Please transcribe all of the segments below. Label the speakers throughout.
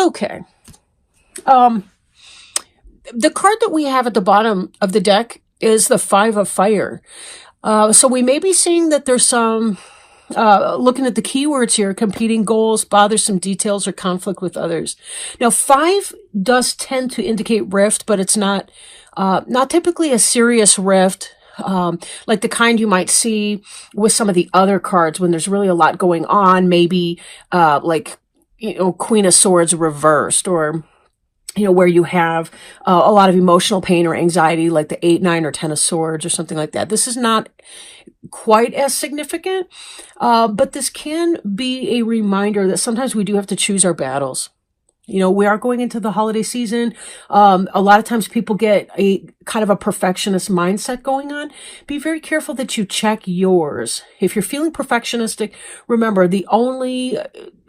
Speaker 1: Okay. Um, the card that we have at the bottom of the deck is the Five of Fire. So we may be seeing that there's some, looking at the keywords here, competing goals, bothersome details, or conflict with others. Now, five does tend to indicate rift, but it's not typically a serious rift. Like the kind you might see with some of the other cards when there's really a lot going on, maybe, like, Queen of Swords reversed, or where you have a lot of emotional pain or anxiety, like the 8, 9, or 10 of Swords or something like that. This is not quite as significant, but this can be a reminder that sometimes we do have to choose our battles. We are going into the holiday season. A lot of times people get a kind of a perfectionist mindset going on. Be very careful that you check yours. If you're feeling perfectionistic, remember the only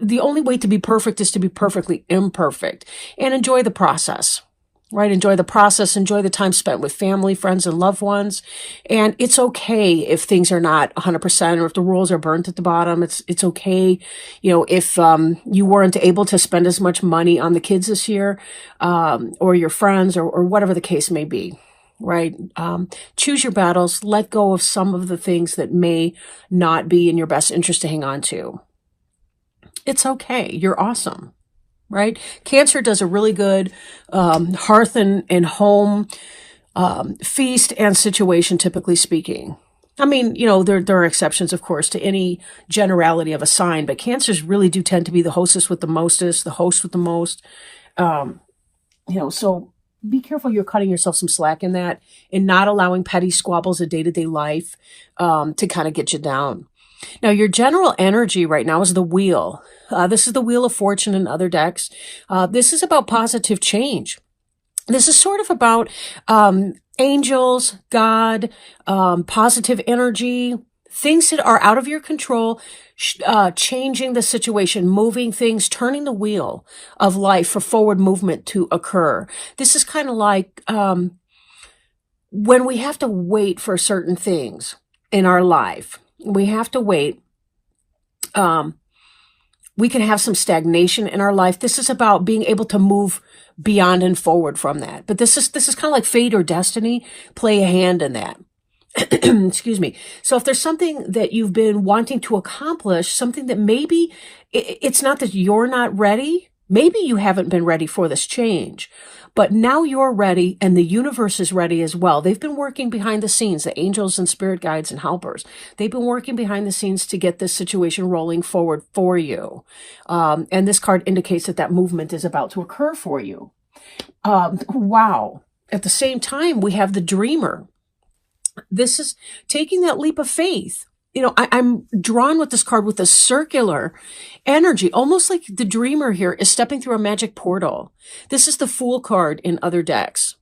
Speaker 1: way to be perfect is to be perfectly imperfect, and enjoy the process. Right? Enjoy the process, enjoy the time spent with family, friends, and loved ones. And it's okay if things are not 100%, or if the rules are burnt at the bottom. It's okay, if you weren't able to spend as much money on the kids this year, or your friends, or whatever the case may be. Right? Choose your battles, let go of some of the things that may not be in your best interest to hang on to. It's okay. You're awesome. Right? Cancer does a really good hearth and home feast and situation, typically speaking. I mean, there are exceptions, of course, to any generality of a sign, but Cancers really do tend to be the hostess with the mostest, the host with the most. So be careful you're cutting yourself some slack in that, and not allowing petty squabbles of day-to-day life to kind of get you down. Now, your general energy right now is the Wheel. This is the Wheel of Fortune in other decks. This is about positive change. This is sort of about angels, God, positive energy, things that are out of your control, changing the situation, moving things, turning the wheel of life for forward movement to occur. This is kind of like when we have to wait for certain things in our life. We have to wait. We can have some stagnation in our life. This is about being able to move beyond and forward from that. But this is kind of like fate or destiny play a hand in that. Excuse me. So if there's something that you've been wanting to accomplish, something that maybe it's not that you're not ready, maybe you haven't been ready for this change, but now you're ready, and the universe is ready as well. They've been working behind the scenes, the angels and spirit guides and helpers. They've been working behind the scenes to get this situation rolling forward for you. And this card indicates that movement is about to occur for you. Wow. At the same time, we have the Dreamer. This is taking that leap of faith. I'm drawn with this card with a circular energy, almost like the Dreamer here is stepping through a magic portal. This is the Fool card in other decks.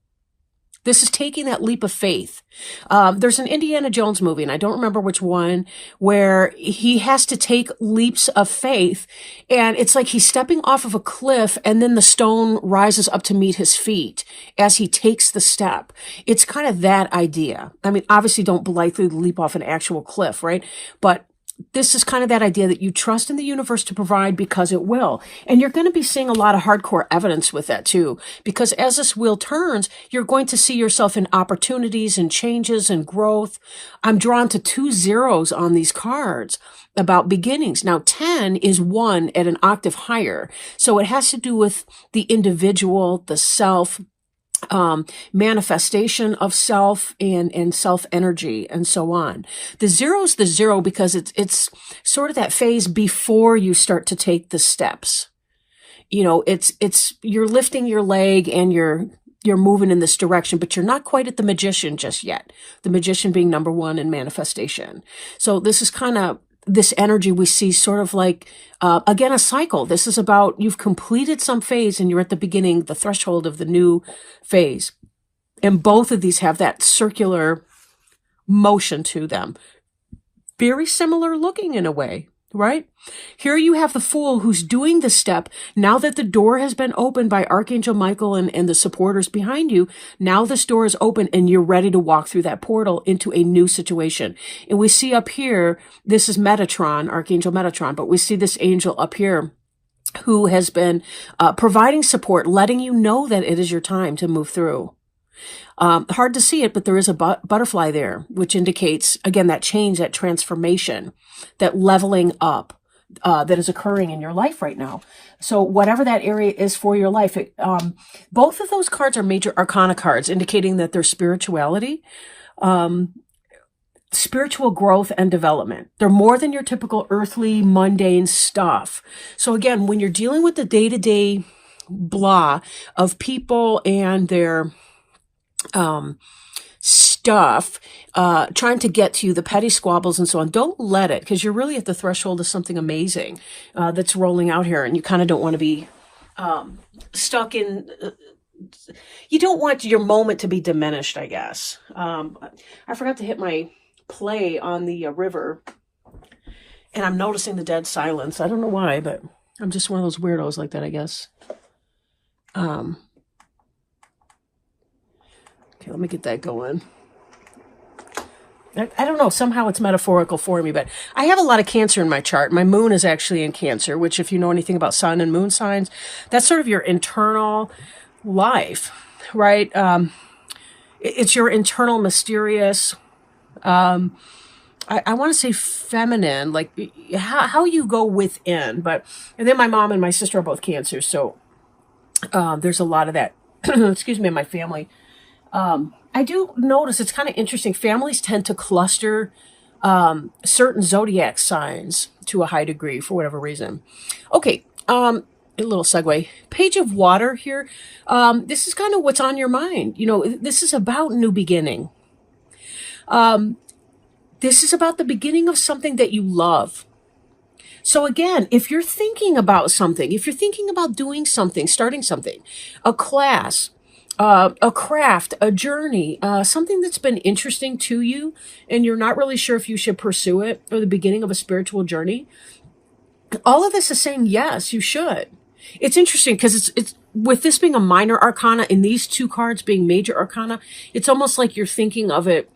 Speaker 1: This is taking that leap of faith. There's an Indiana Jones movie, and I don't remember which one, where he has to take leaps of faith, and it's like he's stepping off of a cliff, and then the stone rises up to meet his feet as he takes the step. It's kind of that idea. I mean, obviously don't blithely leap off an actual cliff, right? But this is kind of that idea that you trust in the universe to provide because it will. And you're going to be seeing a lot of hardcore evidence with that too, because as this wheel turns, you're going to see yourself in opportunities and changes and growth. I'm drawn to 2 zeros on these cards about beginnings. Now, 10 is 1 at an octave higher. So it has to do with the individual, the self, manifestation of self and self energy and so on. The 0 is the 0 because it's sort of that phase before you start to take the steps. It's you're lifting your leg and you're moving in this direction, but you're not quite at the Magician just yet. The Magician being number 1 in manifestation. So this is kind of this energy we see sort of like, again, a cycle. This is about you've completed some phase and you're at the beginning, the threshold of the new phase. And both of these have that circular motion to them. Very similar looking in a way, right? Here you have the Fool who's doing the step. Now that the door has been opened by Archangel Michael and the supporters behind you, now this door is open and you're ready to walk through that portal into a new situation. And we see up here, this is Metatron, Archangel Metatron, but we see this angel up here who has been providing support, letting you know that it is your time to move through. Hard to see it, but there is a butterfly there, which indicates, again, that change, that transformation, that leveling up that is occurring in your life right now. So whatever that area is for your life, both of those cards are major arcana cards, indicating that there's spirituality, spiritual growth and development. They're more than your typical earthly, mundane stuff. So again, when you're dealing with the day-to-day blah of people and their stuff, trying to get to you, the petty squabbles and so on, don't let it, because you're really at the threshold of something amazing that's rolling out here, and you kind of don't want to be stuck in... you don't want your moment to be diminished, I guess. I forgot to hit my play on the river, and I'm noticing the dead silence. I don't know why, but I'm just one of those weirdos like that, I guess. Okay, let me get that going. I don't know, somehow it's metaphorical for me, but I have a lot of Cancer in my chart. My moon is actually in Cancer, which, if you know anything about sun and moon signs, that's sort of your internal life, right? It's your internal mysterious, I want to say feminine, like how you go within. And then my mom and my sister are both Cancer, so there's a lot of that, excuse me, in my family. I do notice it's kind of interesting. Families tend to cluster certain zodiac signs to a high degree for whatever reason. Okay, a little segue. Page of Water here. This is kind of what's on your mind. You know, this is about new beginning. This is about the beginning of something that you love. So again, if you're thinking about something, if you're thinking about doing something, starting something, a class, a craft, a journey, something that's been interesting to you, and you're not really sure if you should pursue it, or the beginning of a spiritual journey, all of this is saying, yes, you should. It's interesting because it's with this being a minor arcana and these two cards being major arcana, it's almost like you're thinking of it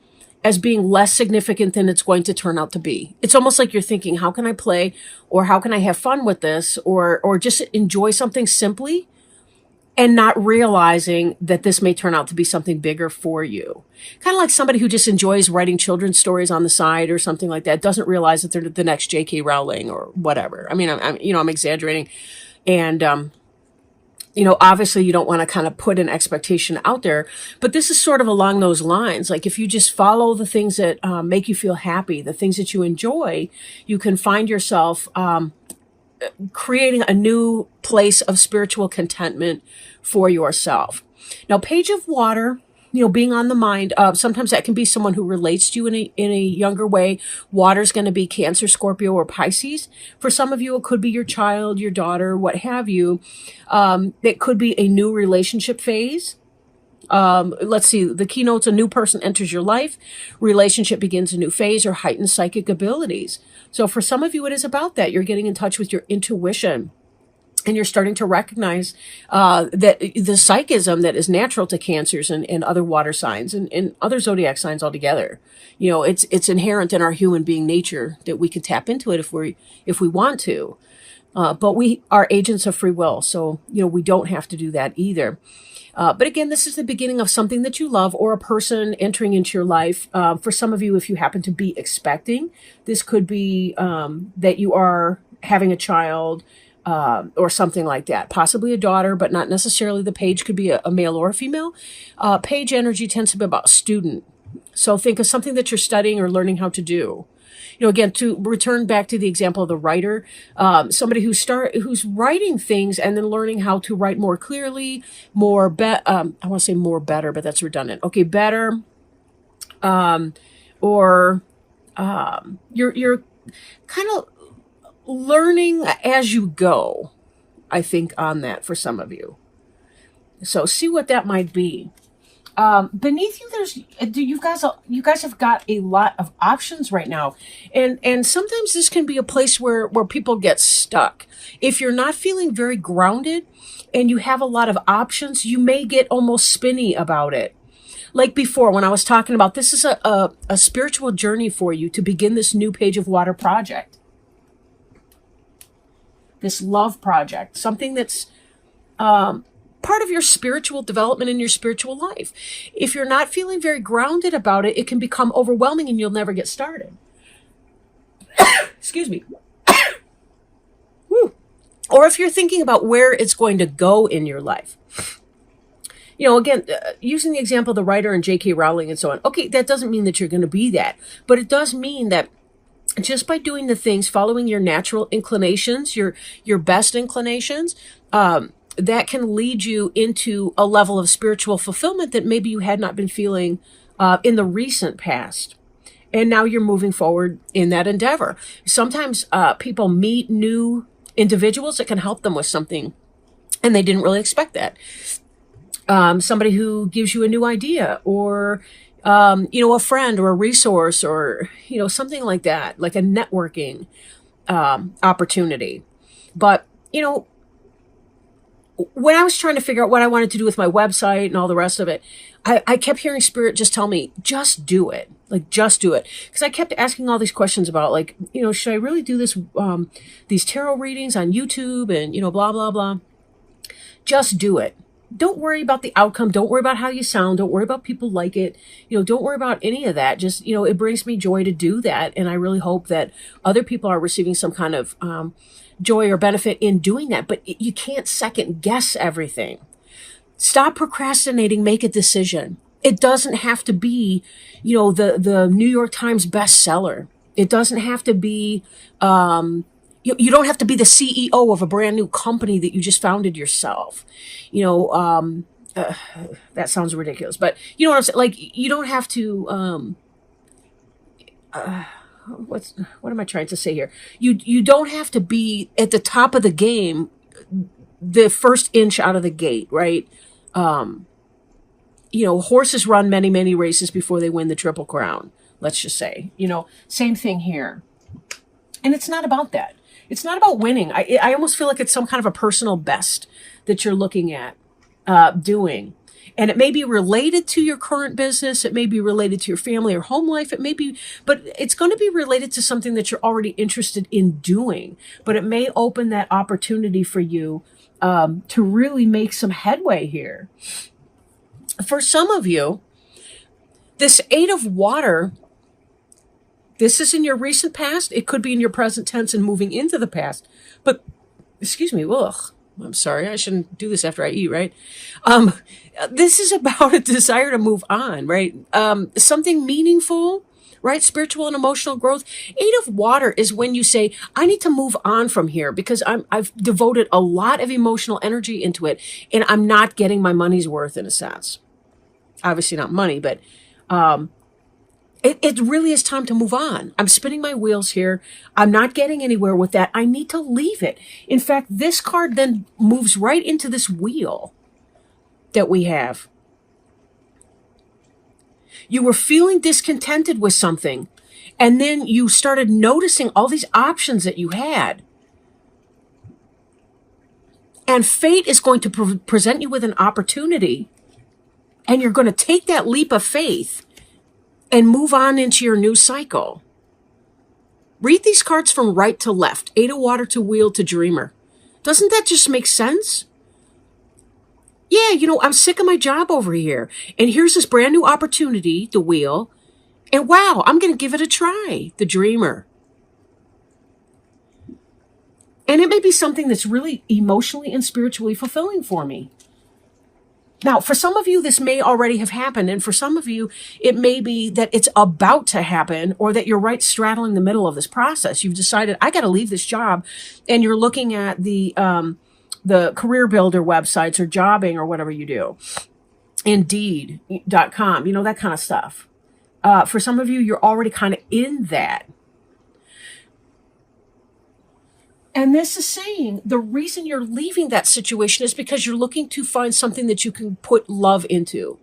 Speaker 1: as being less significant than it's going to turn out to be. It's almost like you're thinking, how can I play, or how can I have fun with this, or just enjoy something simply, and not realizing that this may turn out to be something bigger for you. Kind of like somebody who just enjoys writing children's stories on the side or something like that, doesn't realize that they're the next J.K. Rowling or whatever. I mean, I'm exaggerating. And, obviously you don't want to kind of put an expectation out there, but this is sort of along those lines. Like if you just follow the things that make you feel happy, the things that you enjoy, you can find yourself creating a new place of spiritual contentment for yourself. Now, Page of Water, being on the mind, sometimes that can be someone who relates to you in a younger way. Water's going to be Cancer, Scorpio, or Pisces. For some of you, it could be your child, your daughter, what have you. It could be a new relationship phase. Let's see, the keynotes: a new person enters your life, relationship begins a new phase, or heightened psychic abilities. So for some of you, it is about that. You're getting in touch with your intuition, and you're starting to recognize that the psychism that is natural to Cancers and other water signs and other zodiac signs altogether. It's inherent in our human being nature that we can tap into it if we want to. But we are agents of free will, so we don't have to do that either. But again, this is the beginning of something that you love, or a person entering into your life. For some of you, if you happen to be expecting, this could be that you are having a child, or something like that. Possibly a daughter, but not necessarily. The page could be a male or a female. Page energy tends to be about student. So think of something that you're studying or learning how to do. Again, to return back to the example of the writer, somebody who's writing things and then learning how to write more clearly, I want to say more better, but that's redundant. Okay, better, or you're kind of learning as you go, I think, on that for some of you. So see what that might be. Beneath you, you guys have got a lot of options right now. And sometimes this can be a place where people get stuck. If you're not feeling very grounded and you have a lot of options, you may get almost spinny about it. Like before, when I was talking about, this is a spiritual journey for you to begin this new Page of Water project. this love project, something that's part of your spiritual development in your spiritual life. If you're not feeling very grounded about it, it can become overwhelming and you'll never get started. Excuse me. Woo. Or if you're thinking about where it's going to go in your life. Again, using the example of the writer and J.K. Rowling and so on. Okay, that doesn't mean that you're going to be that, but it does mean that just by doing the things, following your natural inclinations, your best inclinations, that can lead you into a level of spiritual fulfillment that maybe you had not been feeling in the recent past. And now you're moving forward in that endeavor. Sometimes people meet new individuals that can help them with something, and they didn't really expect that. Somebody who gives you a new idea, or a friend or a resource, or something like that, like a networking opportunity. But when I was trying to figure out what I wanted to do with my website and all the rest of it, I kept hearing Spirit just tell me, just do it. Like, just do it. Because I kept asking all these questions about, like, should I really do this, these tarot readings on YouTube and, blah, blah, blah. Just do it. Don't worry about the outcome. Don't worry about how you sound. Don't worry about people like it. Don't worry about any of that. Just, it brings me joy to do that. And I really hope that other people are receiving some kind of joy or benefit in doing that. But you can't second guess everything. Stop procrastinating. Make a decision. It doesn't have to be, the New York Times bestseller. It doesn't have to be, you don't have to be the CEO of a brand new company that you just founded yourself. That sounds ridiculous, but you know what I'm saying? Like, you don't have to, what am I trying to say here? You don't have to be at the top of the game, the first inch out of the gate, right? Horses run many, many races before they win the Triple Crown. Let's just say, same thing here. And it's not about that. It's not about winning. I almost feel like it's some kind of a personal best that you're looking at doing. And it may be related to your current business. It may be related to your family or home life. It may be, but it's going to be related to something that you're already interested in doing. But it may open that opportunity for you to really make some headway here. For some of you, this 8 of Water, this is in your recent past. It could be in your present tense and moving into the past. But, excuse me, I'm sorry. I shouldn't do this after I eat, right? This is about a desire to move on, right? Something meaningful, right? Spiritual and emotional growth. 8 of Water is when you say, I need to move on from here because I've devoted a lot of emotional energy into it and I'm not getting my money's worth in a sense. Obviously not money, but it really is time to move on. I'm spinning my wheels here. I'm not getting anywhere with that. I need to leave it. In fact, this card then moves right into this wheel that we have. You were feeling discontented with something, and then you started noticing all these options that you had. And fate is going to present you with an opportunity, and you're going to take that leap of faith and move on into your new cycle. Read these cards from right to left. 8 of Water to Wheel to Dreamer. Doesn't that just make sense? Yeah, I'm sick of my job over here. And here's this brand new opportunity, the Wheel. And wow, I'm going to give it a try, the Dreamer. And it may be something that's really emotionally and spiritually fulfilling for me. Now, for some of you, this may already have happened. And for some of you, it may be that it's about to happen or that you're right straddling the middle of this process. You've decided, I got to leave this job. And you're looking at the career builder websites or jobbing or whatever you do. Indeed.com, that kind of stuff. For some of you, you're already kind of in that. And this is saying the reason you're leaving that situation is because you're looking to find something that you can put love into.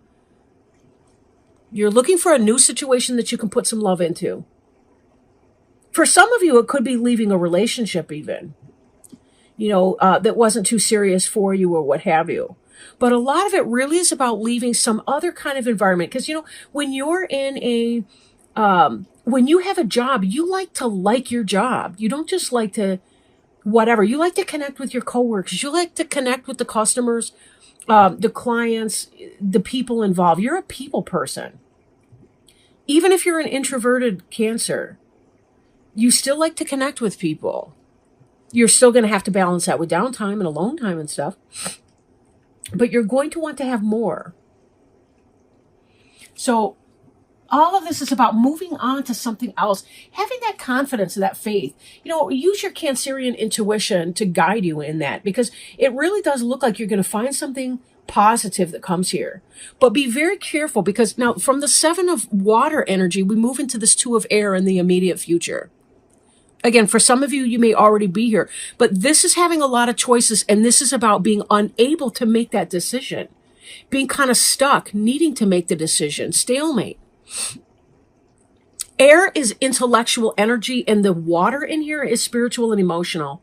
Speaker 1: You're looking for a new situation that you can put some love into. For some of you, it could be leaving a relationship even, that wasn't too serious for you or what have you. But a lot of it really is about leaving some other kind of environment. Because, when you're in when you have a job, you like to like your job. You don't just like to whatever. You like to connect with your coworkers. You like to connect with the customers, the clients, the people involved. You're a people person. Even if you're an introverted Cancer, you still like to connect with people. You're still going to have to balance that with downtime and alone time and stuff. But you're going to want to have more. So all of this is about moving on to something else, having that confidence and that faith. Use your Cancerian intuition to guide you in that, because it really does look like you're going to find something positive that comes here. But be very careful, because now from the 7 of water energy, we move into this 2 of air in the immediate future. Again, for some of you, you may already be here, but this is having a lot of choices, and this is about being unable to make that decision, being kind of stuck, needing to make the decision, stalemate. Air is intellectual energy, and the water in here is spiritual and emotional.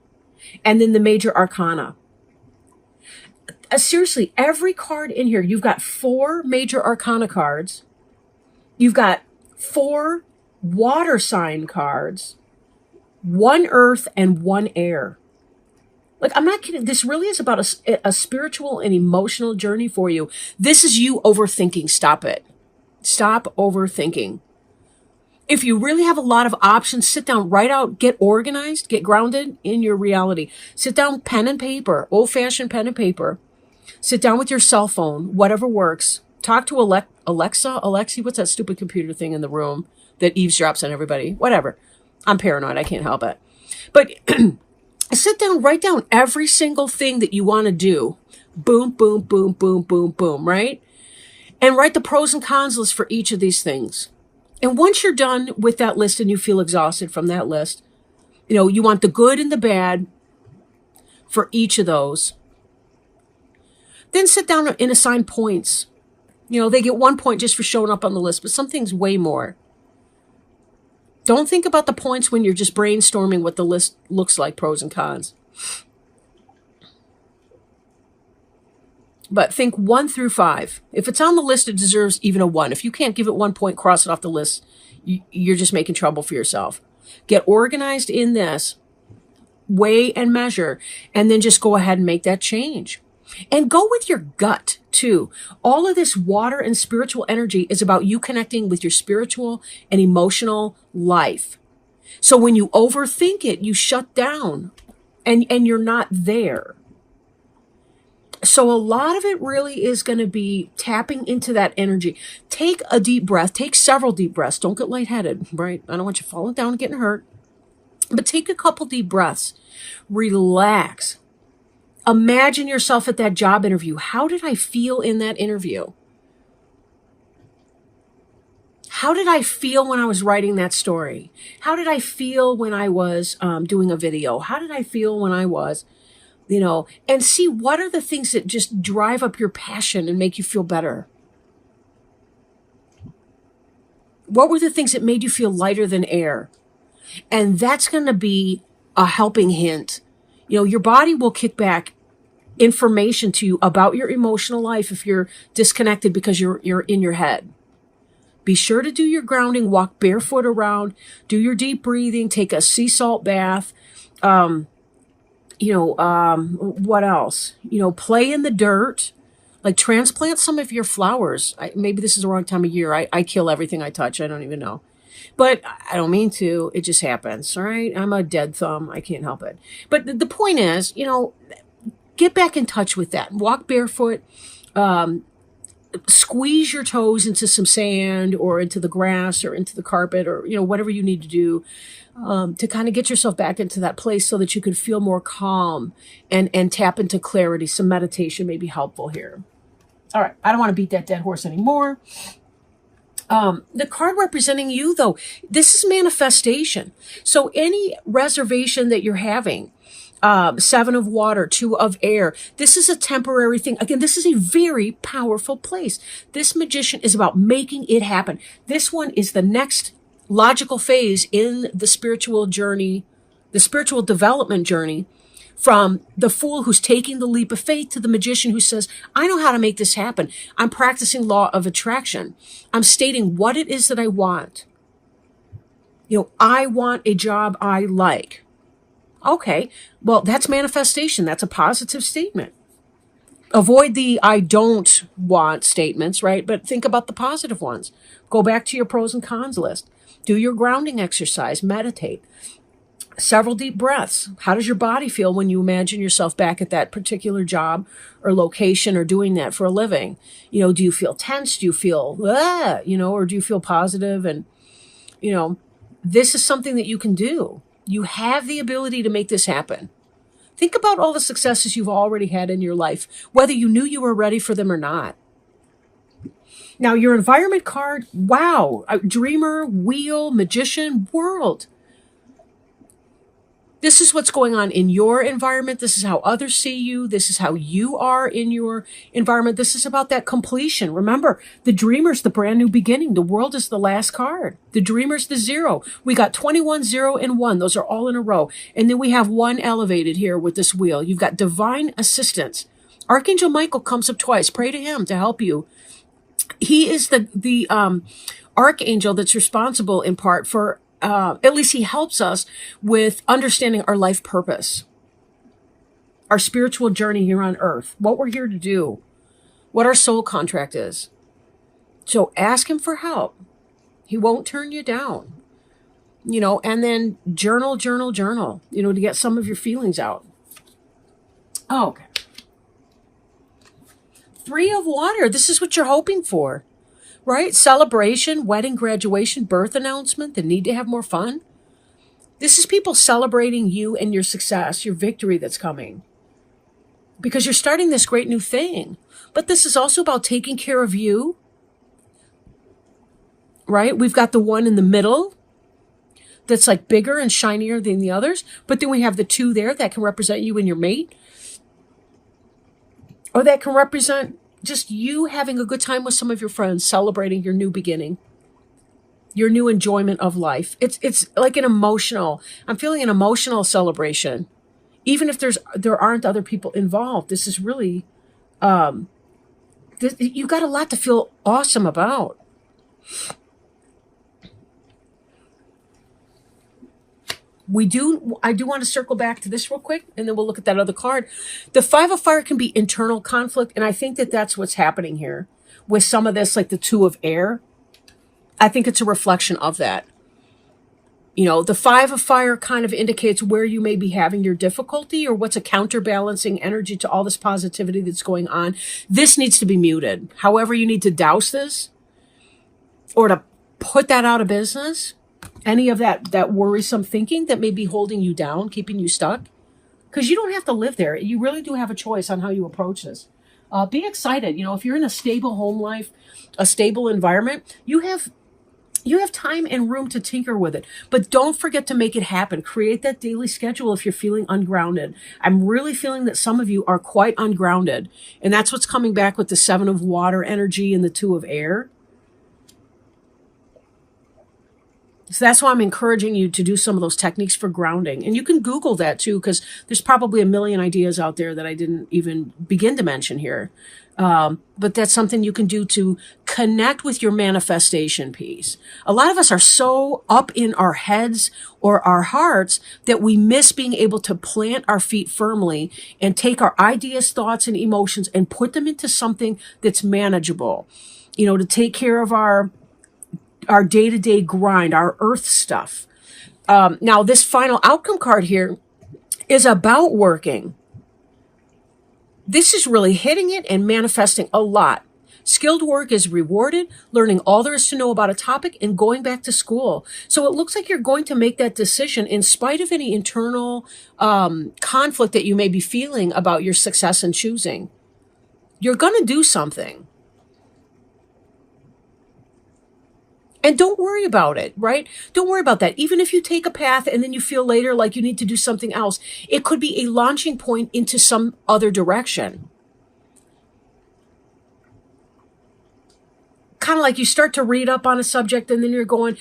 Speaker 1: And then the major arcana. Seriously, every card in here, you've got 4 major arcana cards. You've got 4 water sign cards, 1 earth, and 1 air. Like, I'm not kidding. This really is about a spiritual and emotional journey for you. This is you overthinking. Stop it. Stop overthinking. If you really have a lot of options, sit down, write out, get organized, get grounded in your reality. Sit down, pen and paper, old-fashioned pen and paper. Sit down with your cell phone, whatever works. Talk to Alexi, what's that stupid computer thing in the room that eavesdrops on everybody? Whatever. I'm paranoid. I can't help it. But sit down, write down every single thing that you want to do. Boom, boom, boom, boom, boom, boom, right? And write the pros and cons list for each of these things. And once you're done with that list and you feel exhausted from that list, you want the good and the bad for each of those. Then sit down and assign points. They get 1 point just for showing up on the list, but some things way more. Don't think about the points when you're just brainstorming what the list looks like, pros and cons. But think 1 through 5. If it's on the list, it deserves even a 1. If you can't give it 1 point, cross it off the list. You're just making trouble for yourself. Get organized in this, weigh and measure, and then just go ahead and make that change. And go with your gut, too. All of this water and spiritual energy is about you connecting with your spiritual and emotional life. So when you overthink it, you shut down and you're not there. So a lot of it really is going to be tapping into that energy. Take a deep breath. Take several deep breaths. Don't get lightheaded, right? I don't want you falling down and getting hurt. But take a couple deep breaths. Relax. Imagine yourself at that job interview. How did I feel in that interview? How did I feel when I was writing that story? How did I feel when I was doing a video? How did I feel when I was, and see what are the things that just drive up your passion and make you feel better? What were the things that made you feel lighter than air? And that's going to be a helping hint. Your body will kick back information to you about your emotional life if you're disconnected because you're in your head. Be sure to do your grounding, walk barefoot around, do your deep breathing, take a sea salt bath. What else? Play in the dirt, like transplant some of your flowers. Maybe this is the wrong time of year. I kill everything I touch. I don't even know. But I don't mean to. It just happens, all right? I'm a dead thumb. I can't help it. But the point is, get back in touch with that. Walk barefoot. Squeeze your toes into some sand or into the grass or into the carpet or, whatever you need to do to kind of get yourself back into that place so that you can feel more calm and tap into clarity. Some meditation may be helpful here. All right. I don't want to beat that dead horse anymore. The card representing you, though, this is manifestation. So any reservation that you're having, 7 of water, 2 of air, this is a temporary thing. Again, this is a very powerful place. This magician is about making it happen. This one is the next logical phase in the spiritual journey, the spiritual development journey, from the fool who's taking the leap of faith to the magician who says, I know how to make this happen. I'm practicing law of attraction. I'm stating what it is that I want. I want a job I like. Okay, well, that's manifestation. That's a positive statement. Avoid the I don't want statements, right? But think about the positive ones. Go back to your pros and cons list. Do your grounding exercise, meditate. Several deep breaths. How does your body feel when you imagine yourself back at that particular job or location or doing that for a living? Do you feel tense? Do you feel, or do you feel positive? And, you know, this is something that you can do. You have the ability to make this happen. Think about all the successes you've already had in your life, whether you knew you were ready for them or not. Now, your environment card, wow, dreamer, wheel, magician, world. This is what's going on in your environment. This is how others see you. This is how you are in your environment. This is about that completion. Remember, the dreamer's the brand new beginning. The world is the last card. The dreamer's the 0. We got 21, 0, and 1. Those are all in a row. And then we have 1 elevated here with this wheel. You've got divine assistance. Archangel Michael comes up twice. Pray to him to help you. He is the archangel that's responsible in part for at least he helps us with understanding our life purpose, our spiritual journey here on earth, what we're here to do, what our soul contract is. So ask him for help. He won't turn you down, and then journal, to get some of your feelings out. Oh, okay. 3 of water. This is what you're hoping for. Right? Celebration, wedding, graduation, birth announcement, the need to have more fun. This is people celebrating you and your success, your victory that's coming. Because you're starting this great new thing. But this is also about taking care of you. Right? We've got the 1 in the middle that's like bigger and shinier than the others. But then we have the 2 there that can represent you and your mate. Or that can represent just you having a good time with some of your friends, celebrating your new beginning, your new enjoyment of life. It's like I'm feeling an emotional celebration. Even if there aren't other people involved, this is really, you got a lot to feel awesome about. I do want to circle back to this real quick, and then we'll look at that other card. The 5 of fire can be internal conflict, and I think that that's what's happening here with some of this, like the 2 of air. I think it's a reflection of that. The 5 of fire kind of indicates where you may be having your difficulty or what's a counterbalancing energy to all this positivity that's going on. This needs to be muted. However you need to douse this or to put that out of business. Any of that worrisome thinking that may be holding you down, keeping you stuck. Because you don't have to live there. You really do have a choice on how you approach this. Be excited. If you're in a stable home life, a stable environment, you have time and room to tinker with it. But don't forget to make it happen. Create that daily schedule if you're feeling ungrounded. I'm really feeling that some of you are quite ungrounded. And that's what's coming back with the 7 of water energy and the 2 of air. So that's why I'm encouraging you to do some of those techniques for grounding. And you can Google that too, because there's probably a million ideas out there that I didn't even begin to mention here. But that's something you can do to connect with your manifestation piece. A lot of us are so up in our heads or our hearts that we miss being able to plant our feet firmly and take our ideas, thoughts, and emotions and put them into something that's manageable, to take care of our day-to-day grind, our earth stuff. Now, this final outcome card here is about working. This is really hitting it and manifesting a lot. Skilled work is rewarded, learning all there is to know about a topic, and going back to school. So it looks like you're going to make that decision in spite of any internal conflict that you may be feeling about your success in choosing. You're going to do something. And don't worry about it, right? Don't worry about that. Even if you take a path and then you feel later like you need to do something else, it could be a launching point into some other direction. Kind of like you start to read up on a subject and then you're going,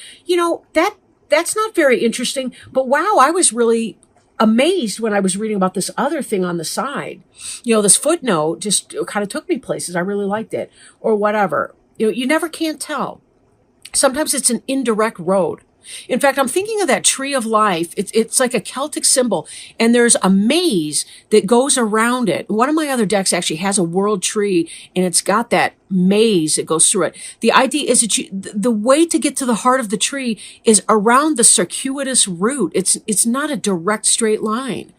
Speaker 1: that's not very interesting, but wow, I was really amazed when I was reading about this other thing on the side. This footnote just kind of took me places. I really liked it or whatever. You never can tell. Sometimes it's an indirect road. In fact, I'm thinking of that tree of life. It's like a Celtic symbol, and there's a maze that goes around it. One of my other decks actually has a world tree, and it's got that maze that goes through it. The idea is that the way to get to the heart of the tree is around the circuitous root. It's not a direct straight line.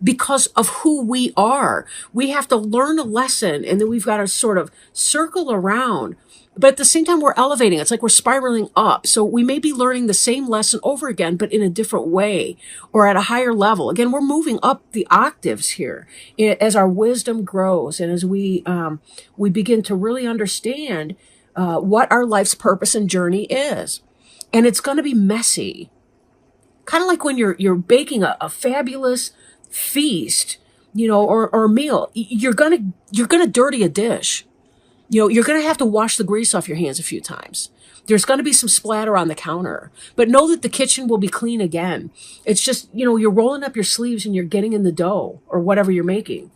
Speaker 1: Because of who we are, we have to learn a lesson, and then we've got to sort of circle around. But at the same time, we're elevating. It's like we're spiraling up. So we may be learning the same lesson over again, but in a different way or at a higher level. Again, we're moving up the octaves here as our wisdom grows and as we begin to really understand what our life's purpose and journey is. And it's going to be messy. Kind of like when you're baking a fabulous feast, or meal. You're gonna dirty a dish. You're going to have to wash the grease off your hands a few times. There's going to be some splatter on the counter, but know that the kitchen will be clean again. It's just, you're rolling up your sleeves and you're getting in the dough or whatever you're making.